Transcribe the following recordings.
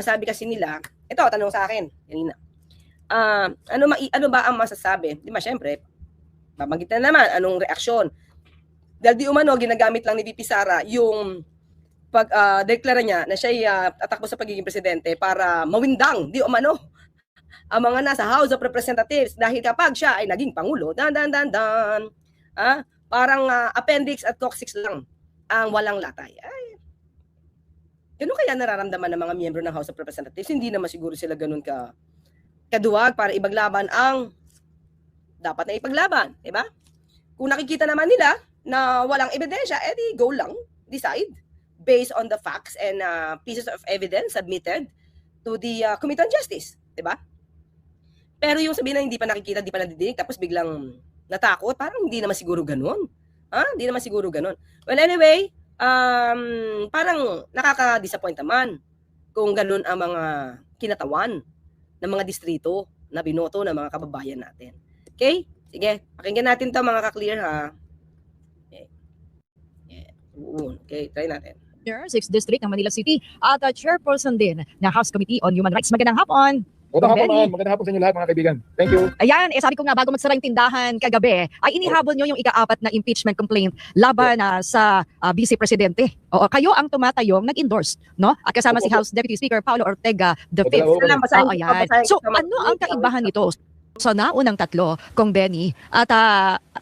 ang sabi kasi nila, ito, tanong sa akin, kanina. Ano ba ang masasabi? Di ba, syempre, babanggitin na naman, anong reaksyon? Dahil di umano, ginagamit lang ni VP Sara yung deklara niya na siya tatakbo sa pagiging presidente para mawindang, di umano, ang mga nasa House of Representatives dahil kapag siya ay naging Pangulo, parang appendix at coccyx lang ang walang latay. Ay, ganun kaya nararamdaman ng mga miyembro ng House of Representatives? Hindi naman siguro sila ganun kaduwag para ipaglaban ang dapat na ipaglaban, di ba? Kung nakikita naman nila na walang ebidensya, edi go lang, decide based on the facts and pieces of evidence submitted to the Committee on Justice, di ba? Pero yung sabihin na hindi pa nakikita, hindi pa nadidinig, tapos biglang natakot, parang hindi naman siguro ganun. Hindi naman siguro ganun. Well, anyway, parang nakaka-disappoint naman kung ganun ang mga kinatawan ng mga distrito na binoto ng mga kababayan natin. Okay? Sige, pakinggan natin to mga ka-clear ha. Okay, try natin. 6th District ng Manila City at chairperson din ng House Committee on Human Rights. Magandang hapon. Magandang hapon sa inyo lahat mga kaibigan. Thank you. Ayan, sabi ko nga bago magsara yung tindahan kagabi, ay inihabol nyo yung ika-4 na impeachment complaint laban sa Vice Presidente. Oo, kayo ang tumatayong nag-endorse, no? At kasama si House Deputy Speaker Paulo Ortega V. So, ano ang kaibahan nito? Sa naunang tatlo, Kong Benny, at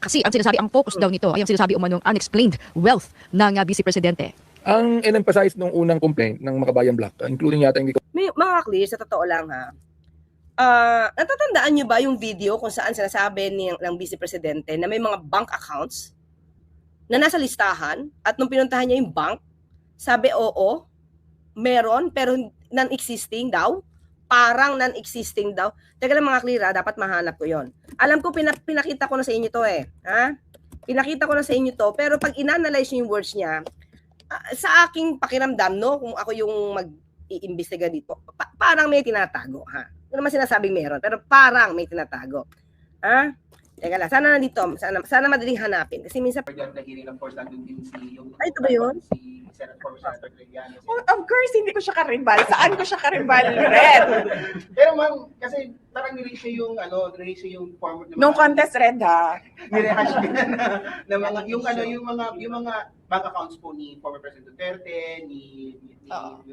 kasi ang sinasabi, ang focus daw nito ay ang sinasabi umanong unexplained wealth ng Vice Presidente. Ang in-emphasize nung unang complaint ng Makabayan Black, including yata hindi ko... Mga clear, sa totoo lang ha, natatandaan nyo ba yung video kung saan sinasabi ng Vice Presidente na may mga bank accounts na nasa listahan at nung pinuntahan niya yung bank, sabi oo, meron pero non-existing daw, parang non-existing daw. Teka lang mga clear, dapat mahanap ko yon. Alam ko pinakita ko na sa inyo to ha? Pinakita ko na sa inyo to, pero pag in-analyze yung words niya, sa aking pakiramdam, no, kung ako yung mag-iimbestiga dito, parang may tinatago, ha? Hindi naman sinasabing meron, pero parang may tinatago. Ha? Teka lang, sana nandito, sana madaling hanapin. Kasi minsan... The hearing, of course, nandun din yung... Ay, ito ba yun? Si Senator Trillanes. Of course, hindi ko siya karimbal. Saan ko siya karimbal, Red? Pero ma'am, kasi parang nirelease yung form ng No contest, Red, ha? Nirehash niya na mga, yung mga bank accounts po ni former President Duterte, ni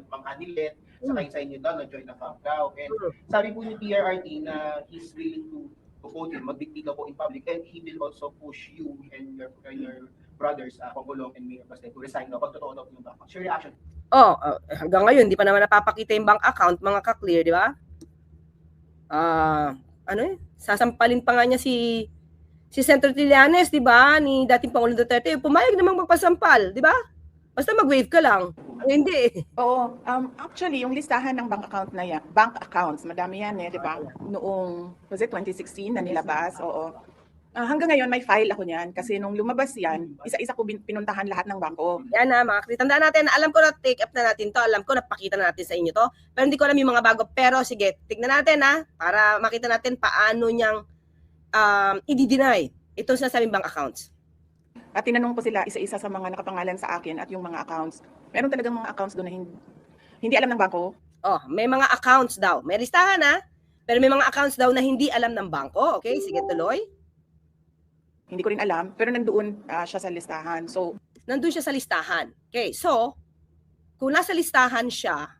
Mang Cadilet, saka yung sa inyo doon, na-join na Fangao. And sabi po ni PRRT na he's willing to vote him, magdikita po in public, and he will also push you and your brothers, Pangulong and Mayor Bastien, to resign na pag totoo daw yung bank account. Your reaction? Hanggang ngayon, hindi pa naman napapakita yung bank account, mga ka-clear, di ba? Sasampalin pa nga niya si Senator Trillanes, di ba, ni dating Pangulong Duterte, pumayag namang magpasampal, di ba? Basta mag-wave ka lang. Hindi. Oo. Actually, yung listahan ng bank account na yan, bank accounts, madami yan di ba? Noong, was it 2016 na nilabas? Oo. Hanggang ngayon, may file ako niyan kasi nung lumabas yan, isa-isa ko pinuntahan lahat ng bangko. Yan na, mga kapatid. Tandaan natin, alam ko na take up na natin to, alam ko napakita na natin sa inyo to, pero hindi ko alam yung mga bago. Pero sige, tignan natin para makita natin paano niyang i-deny ito sinasabing bank accounts. At tinanong ko sila isa-isa sa mga nakapangalan sa akin at yung mga accounts. Meron talagang mga accounts doon na hindi alam ng bangko. May mga accounts daw. May listahan pero may mga accounts daw na hindi alam ng bangko. Okay, sige tuloy. Hindi ko rin alam, pero nandoon siya sa listahan. So, nandun siya sa listahan. Okay, so, kung nasa listahan siya,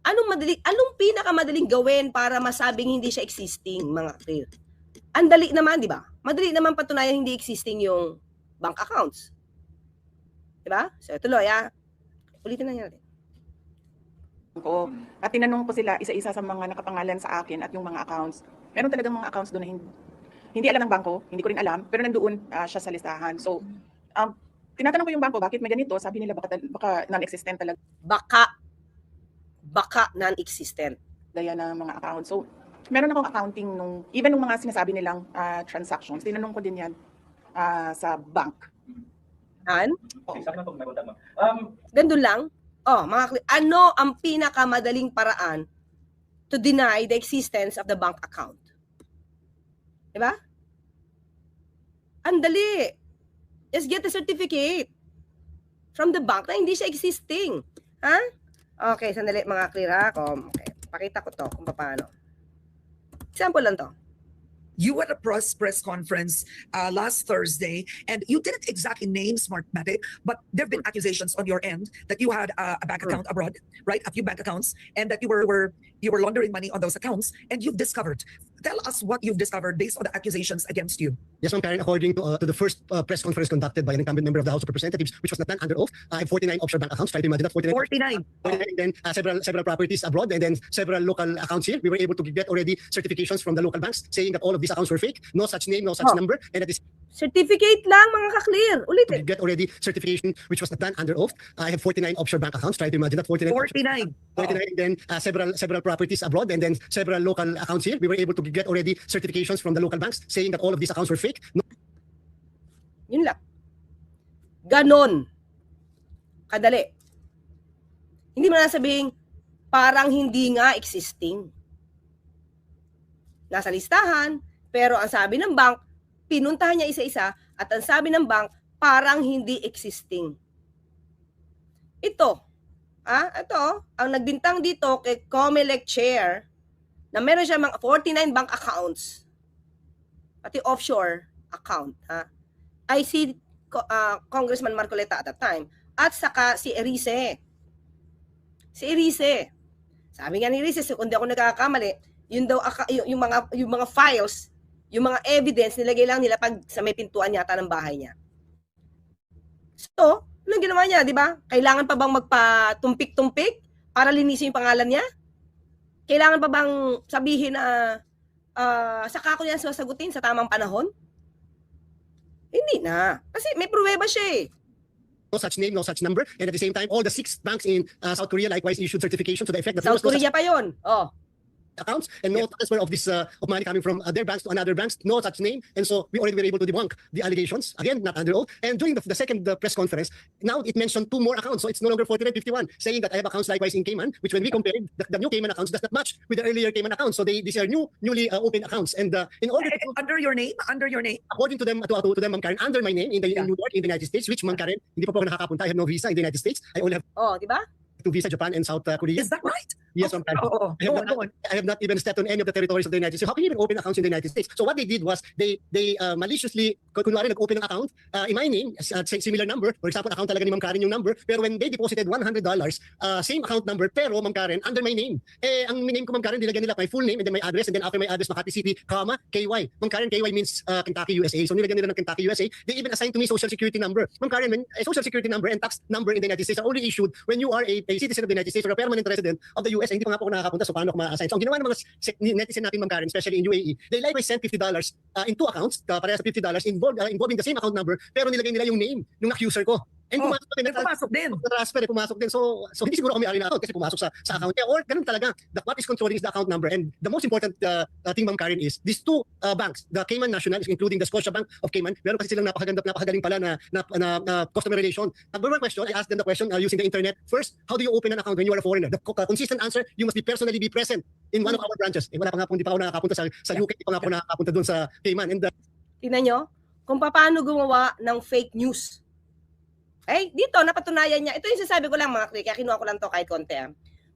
anong pinakamadaling gawin para masabing hindi siya existing, mga clear? Ang dali naman, di ba? Madali naman patunayan hindi existing yung bank accounts. Di ba? So, tuloy, ulitin na natin. At tinanong ko sila isa-isa sa mga nakapangalan sa akin at yung mga accounts. Meron talagang mga accounts doon na hindi alam ng bangko, hindi ko rin alam, pero nandoon siya sa listahan. So, tinatanong ko yung bangko, bakit may ganito? Sabi nila baka non-existent talaga. Baka non-existent. Gaya ng mga accounts. So, meron akong accounting even nung mga sinasabi nilang transactions, tinanong ko din yan sa bank. Gandun lang. Ano ang pinakamadaling paraan to deny the existence of the bank account? Diba? Ang dali. Just get the certificate from the bank na hindi siya existing. Okay, sandali mga clear ha. Okay, pakita ko to kung paano. Example lang to. You had a press conference last Thursday, and you didn't exactly name Smartmatic, but there have been accusations on your end that you had a bank account abroad, right? A few bank accounts, and that you were laundering money on those accounts, and you've discovered. Tell us what you've discovered based on the accusations against you. Yes, Ma'am Karen, according to the first press conference conducted by an incumbent member of the House of Representatives, which was not done under oath, I have 49 offshore bank accounts. Try to imagine that, 49. 49. 49, and then several properties abroad, and then several local accounts here. We were able to get already certifications from the local banks saying that all of these accounts were fake, no such name, no such number, and that is Certificate lang mga ka-clear. to Ulitin. get already certification which was not done under oath. I have 49 offshore bank accounts. Try to imagine that, 49. 49. 49, and then several properties abroad, and then several local accounts here. We were able to get already certifications from the local banks saying that all of these accounts were fake. No Yun lang. Ganon. Kadali. Hindi mo na sabihin, parang hindi nga existing. Nasa listahan, pero ang sabi ng bank, pinuntahan niya isa-isa, at ang sabi ng bank, parang hindi existing. Ito, ang nagbintang dito kay COMELEC chair, na meron siya mga 49 bank accounts, pati offshore account, ay si Congressman Marcoleta at that time, at saka si Erice. Si Erice. Sabi nga ni Erice, kung di ako nagkakamali, yun daw, yung mga files, yung mga evidence, nilagay lang nila pag sa may pintuan yata ng bahay niya. So, anong ginawa niya, di ba? Kailangan pa bang magpatumpik-tumpik para linisin yung pangalan niya? Kailangan pa bang sabihin na saka ko yan sasagutin sa tamang panahon? Hindi na. Kasi may pruweba siya eh. such name, no such number, and at the same time, all the 6 banks in South Korea likewise issued certification to the effect that there South was no such Korea pa yun. Oh. accounts and no transfer of this of money coming from their banks to another banks, no such name, and so we already were able to debunk the allegations, again not under oath. And during the second press conference, now it mentioned 2 more accounts, so it's no longer 4951, saying that I have accounts likewise in Cayman, which when we compared, the new Cayman accounts does not match with the earlier Cayman accounts, so these are newly open accounts, and in order to, Under your name? according to them, Ma'am Karen, under my name in New York, in the United States, which, Ma'am Karen, hindi pa po ako nakakapunta, I have no visa in the United States, I only have Oh, di ba? 2 visa, Japan and South Korea. Is that right? Yes, Ma'am Karen. Oo. I have not even stepped on any of the territories of the United States. So how can you even open accounts in the United States? So what they did was they maliciously, kunwari nag-open ng account in my name, similar number, for example, account talaga ni Ma'am Karen yung number, pero when they deposited $100, same account number, pero Ma'am Karen, under my name. Ang name ko, Ma'am Karen, nilagyan nila my full name and then my address, and then after my address, Makati City, comma, KY. Ma'am Karen, KY means Kentucky, USA. So nilagyan nila ng Kentucky, USA. They even assigned to me social security number. Ma'am Karen, when a social security number and tax number in the United States are only issued when you are a citizen of the United States or a permanent resident of the US. Hindi pa nga po ako nakakapunta, so paano ako ma-assign? So ang ginawa ng mga netizen natin, Ma'am Karen, especially in UAE, they likewise sent $50 in 2 accounts, parehas sa $50 involving the same account number, pero nilagay nila yung name ng accuser ko. And Pumasok din. Transfer, pumasok din. So hindi siguro kami ari na account kasi pumasok sa account niya. Or ganun talaga. What is controlling is the account number. And the most important thing, Ma'am Karen, is these 2 banks, the Cayman National, including the Scotia Bank of Cayman, meron kasi silang napakagaling pala na customer relation. Number 1 question, I asked them the question using the internet. First, how do you open an account when you are a foreigner? The consistent answer, you must personally be present in one of our branches. Wala pa nga po, hindi pa ako nakakapunta sa UK, hindi pa nga ako nakakapunta doon sa Cayman. And Tingnan nyo kung paano gumawa ng fake news. Dito, napatunayan niya. Ito yung sasabi ko lang, mga kaya kinuha ko lang to kahit konti.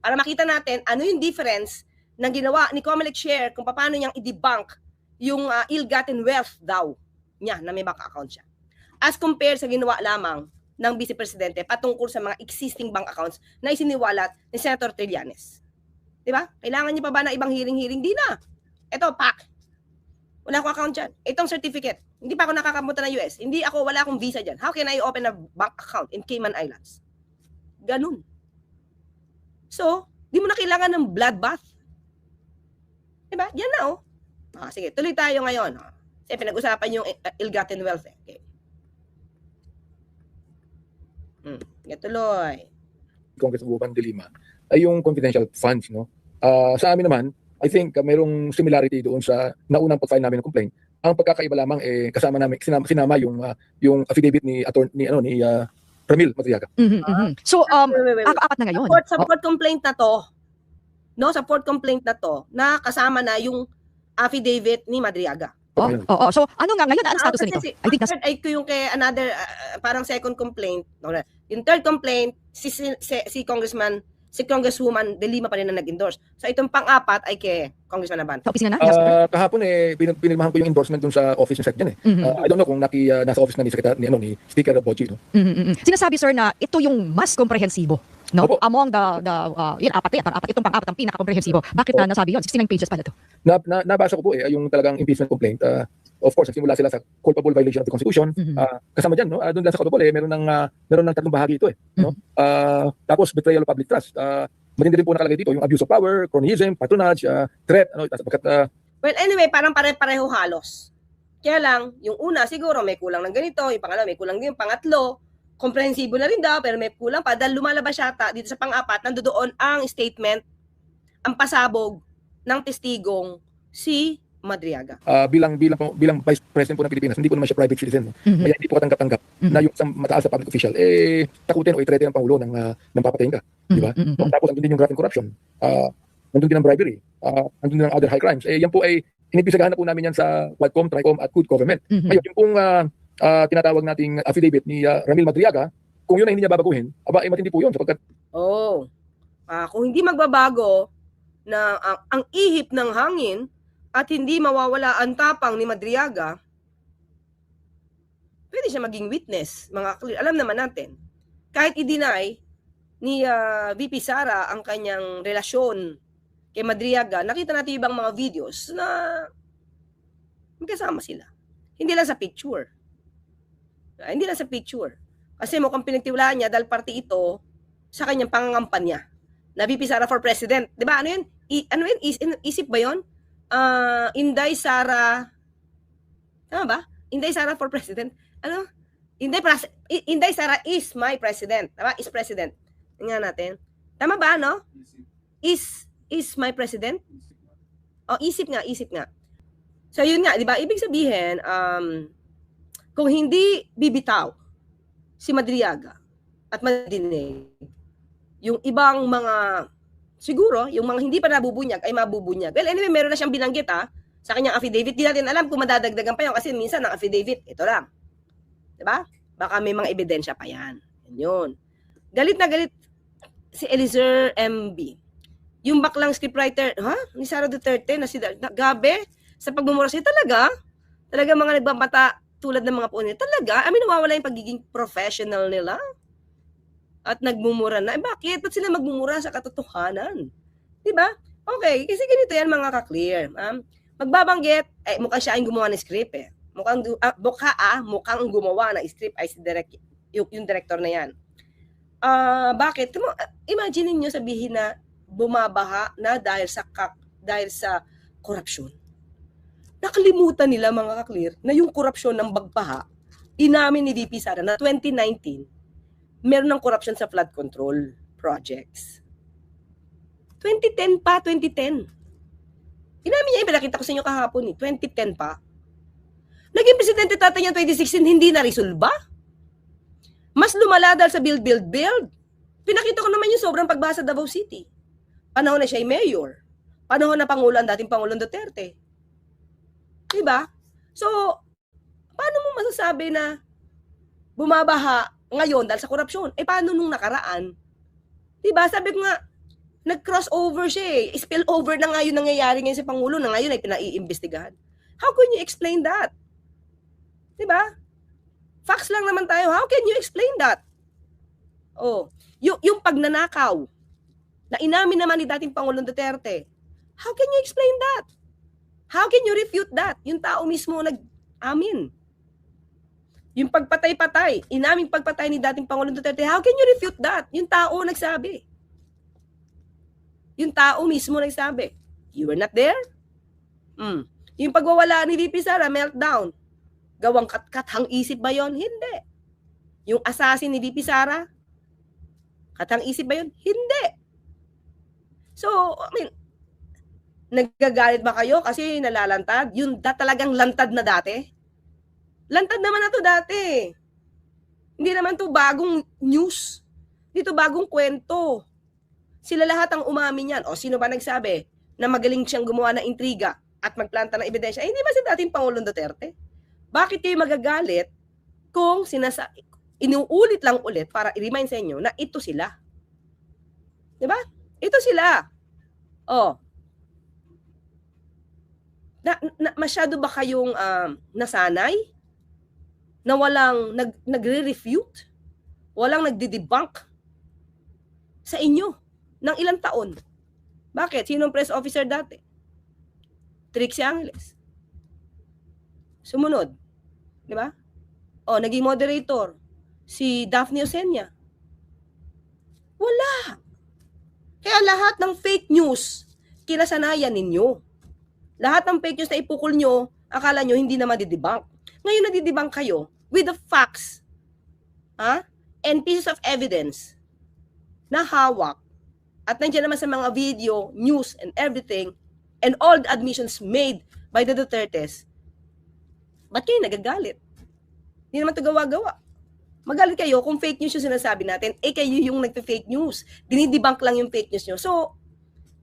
Para makita natin ano yung difference ng ginawa ni COMELEC Chair kung paano niyang i-debunk yung ill-gotten wealth daw niya na may bank account siya. As compared sa ginawa lamang ng Vice Presidente patungkol sa mga existing bank accounts na isiniwalat ni Senator Trillanes. Diba? Kailangan niya pa ba ng ibang hearing-hearing? Di na. Ito, pak. Wala akong account dyan. Itong certificate. Hindi pa ako nakakapunta ng US. Wala akong visa dyan. How can I open a bank account in Cayman Islands? Ganun. So, di mo na kailangan ng bloodbath. Diba? Yan na, oh. Sige, tuloy tayo ngayon. Kasi pinag-usapan yung ill-gotten wealth. Okay. Tuloy. Congresswoman De Lima ay yung confidential funds, no? Sa amin naman, I think merong similarity doon sa naunang pag-file namin ng complaint. Ang pagkakaiba lamang kasama namin sinama yung affidavit ni Ramil Madriaga. So Wait. apat na ngayon. Sa port complaint na to, sa port complaint na to, na kasama na yung affidavit ni Madriaga. So ano nga ngayon ang status nito? I think third ay ko yung kay another parang second complaint. Yung third complaint si Congressman si Congresswoman De Lima pa rin na nag-endorse. So itong pang-apat ay kay Congressman Abante. Sa opisina na? Yes, Speaker. Kahapon pinirmahan ko yung endorsement dun sa office ng Sec dyan I don't know kung nasa office na ni Secretary ni Speaker Bochi, no. Sinasabi, sir, na ito yung mas komprehensibo, no? Opo. Among yun, apat, itong pang-apat ang pinaka-komprehensibo. Bakit na nasabi yun? 69 pages pala to. Nabasa ko po yung talagang impeachment complaint. Of course, nagsimula sila sa culpable violation of the Constitution. Kasama dyan, no? Doon lang sa culpable, meron ng tatlong bahagi ito, no? Tapos betrayal of public trust. Matindi rin po nakalagay dito yung abuse of power, cronyism, patronage, threat, Well, anyway, parang pare-pareho halos. Kaya lang, yung una, siguro may kulang ng ganito, yung pangalawa, may kulang din, yung pangatlo, komprehensibo na rin daw, pero may kulang pa. Dahil lumalabas yata dito sa pang-apat, nandoon ang statement, ang pasabog ng testigong si Madriaga. Bilang Vice President po ng Pilipinas, hindi po naman siya private citizen. No? Kaya hindi po katanggap-tanggap na yung isang mataas na public official, takutin o i-threaten ng Pangulo ng papatayin ka. Di ba? Tapos andun din yung graft and corruption. Andun din ang bribery. Andun din ang other high crimes. Yan po ay inipisagahan na po namin yan sa Quadcom, Tricom at Good Government. Ngayon, yung pong tinatawag nating affidavit ni Ramil Madriaga, kung yun ay hindi niya babaguhin, matindi po yun sapagkat kung hindi magbabago na ang ihip ng hangin at hindi mawawala ang tapang ni Madriaga, pwede siya maging witness. Alam naman natin, kahit i-deny ni VP Sara ang kanyang relasyon kay Madriaga, nakita natin ibang mga videos na magkasama sila. Hindi lang sa picture. Hindi lang sa picture. Kasi mukhang pinagtiwalaan niya dahil parte ito sa kanyang pangangampanya na VP Sara for President. Di ba? Ano yun? Isip ba yun? Inday Sara, tama ba? Inday Sara for President. Ano? Inday Sara is my president. Tama? Is president. Tingnan natin. Tama ba, no? Is my president? Isip nga. So, yun nga, di ba? Ibig sabihin, kung hindi bibitaw si Madriaga at madinig, yung ibang mga siguro, yung mga hindi pa nabubunyag ay mabubunyag. Well, anyway, meron na siyang binanggit sa kanyang affidavit. Di natin alam kung madadagdagan pa yun kasi minsan ang affidavit, ito lang. Diba? Baka may mga ebidensya pa yan. Yun. Galit na galit si Eliezer MB. Yung baklang scriptwriter, ni Sara Duterte na si Gabe, sa pagmumura siya talaga mga nagbabata tulad ng mga po nila. Talaga, nawawala yung pagiging professional nila. At nagmumura na. Bakit? Ba't sila magmumura sa katotohanan? Diba? Okay, kasi ganito yan mga ka-clear. Magbabanggit, mukhang siya ang gumawa ng script mukhang gumawa ng script ay yung director na yan. Bakit? Imagine niyo sabihin na bumabaha na dahil sa korupsyon. Nakalimutan nila mga ka-clear na yung korupsyon ng bagbaha, inamin ni VP Sara na 2019, meron ng corruption sa flood control projects. 2010 pa, 2010. Inamin niya, nakita ko sa inyo kahapon 2010 pa. Naging presidente tatay niya 2016, hindi na-resolba. Mas lumala dahil sa build. Pinakita ko naman yung sobrang pagbaha sa Davao City. Panahon na siya ay mayor. Panahon na Pangulo ang dating Pangulong Duterte. Diba? So, paano mo masasabi na bumabaha ngayon dahil sa korupsyon? Paano nung nakaraan? Diba? Sabi ko nga, nag-crossover siya Spill over na nga yun nangyayari ngayon sa Pangulo na ngayon ay pinaiimbestigahan. How can you explain that? Diba? Facts lang naman tayo. How can you explain that? Yung pagnanakaw na inamin naman ni dating Pangulong Duterte, how can you explain that? How can you refute that? Yung tao mismo nag-amin. Yung pagpatay-patay, inaming pagpatay ni dating Pangulong Duterte, how can you refute that? Yung tao nagsabi. Yung tao mismo nagsabi. You were not there? Yung pagwawala ni VP Sara, meltdown. Gawang kathang isip ba yon? Hindi. Yung assassin ni VP Sara, kathang isip ba yon? Hindi. So, nagagalit ba kayo kasi nalalantad? Yung talagang lantad na dati? Lantad naman na to dati. Hindi naman to bagong news. Dito bagong kwento. Sila lahat ang umamin yan. O sino ba nagsabi na magaling siyang gumawa ng intriga at magplanta ng ebidensya? Hindi ba si dating Pangulong Duterte? Bakit kayo magagalit kung inuulit lang ulit para i-remind sa inyo na ito sila? Di ba? Ito sila. Oh. Masyado ba kayong nasanay na walang nagre-refute? Walang nagdi-debunk sa inyo ng ilang taon? Bakit? Sinong press officer dati? Trixie Angeles. Sumunod. Di ba? O, naging moderator. Si Daphne Osenia. Wala. Kaya lahat ng fake news, kinasanayan ninyo. Lahat ng fake news na ipukul nyo, akala nyo hindi na madidebunk. Ngayon nadidebunk kayo with the facts and pieces of evidence na hawak. At nandiyan naman sa mga video, news, and everything, and all the admissions made by the Dutertes. Ba't kayo nagagalit? Hindi naman ito gawa-gawa. Magalit kayo kung fake news yung sinasabi natin, kayo yung nagpe-fake news. Dinidebunk lang yung fake news nyo. So,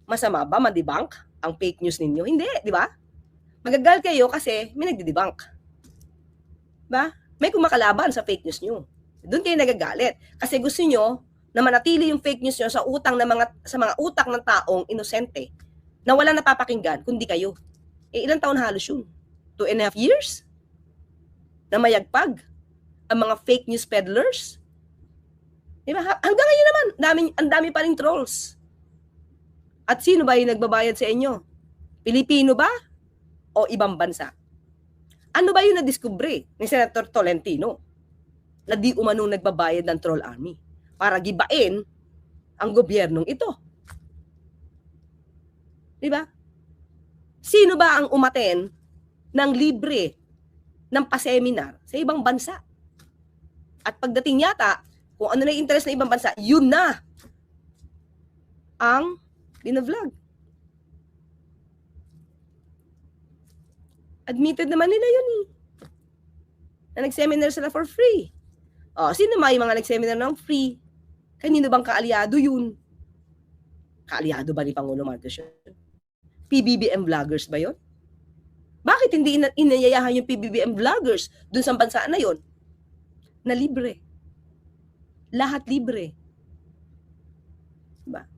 masama ba ma-debunk ang fake news ninyo? Hindi, di ba? Magagalit kayo kasi may nagdi-debunk. Ba? May kumakalaban sa fake news nyo. Doon kayo nagagalit. Kasi gusto nyo na manatili yung fake news nyo sa mga utak ng taong inosente na wala napapakinggan kundi kayo. Ilang taon halos yun? 2.5 years? Na mayagpag ang mga fake news peddlers? Diba? Hanggang ngayon naman, ang dami pa ring trolls. At sino ba yung nagbabayad sa inyo? Pilipino ba? O ibang bansa? Ano ba yung nadiskubre ni Senator Tolentino na di umanong nagbabayad ng troll army para gibain ang gobyernong ito? Diba? Sino ba ang umaten ng libre ng paseminar sa ibang bansa? At pagdating yata, kung ano na yung interest ng ibang bansa, yun na ang binavlog. Admitted naman nila yun eh. Na nag-seminar sila for free. O, sino ba yung mga nag-seminar ng free? Kanino bang kaalyado yun? Kaalyado ba ni Pangulo Marcos yun? PBBM vloggers ba yun? Bakit hindi inayayahan yung PBBM vloggers dun sa bansa na yun? Na libre. Lahat libre. Diba?